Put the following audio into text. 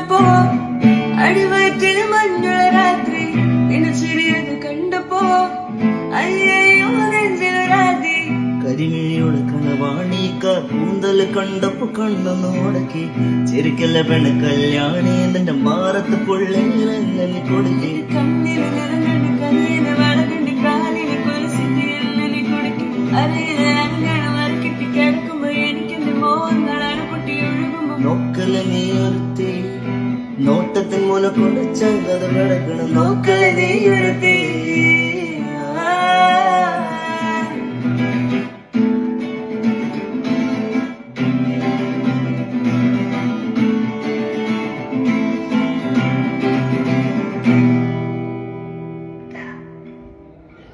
കണ്ടപ്പോ അടിവയറ്റിൽ മഞ്ഞുള്ള രാത്രി നിന്നെ ചിരിയത് കണ്ടപ്പോ അയ്യോ നെഞ്ചിൽ രാതി കരിമിഴിയുടെ കണവാണിക്ക കൂന്തല് കണ്ടപ്പോ കണ്ണൊന്നു മുടക്കി ചിരിക്കല്ല പെണ്ണ് കല്യാണി നിന്റെ മാറത്ത് പുള്ളി കൊടുക്കി കണ്ണിന് നിറഞ്ഞു കയ്യിന് വളകണ്ടി കാലിന് കുരിശിട്ട് എന്നെ കുടിക്കും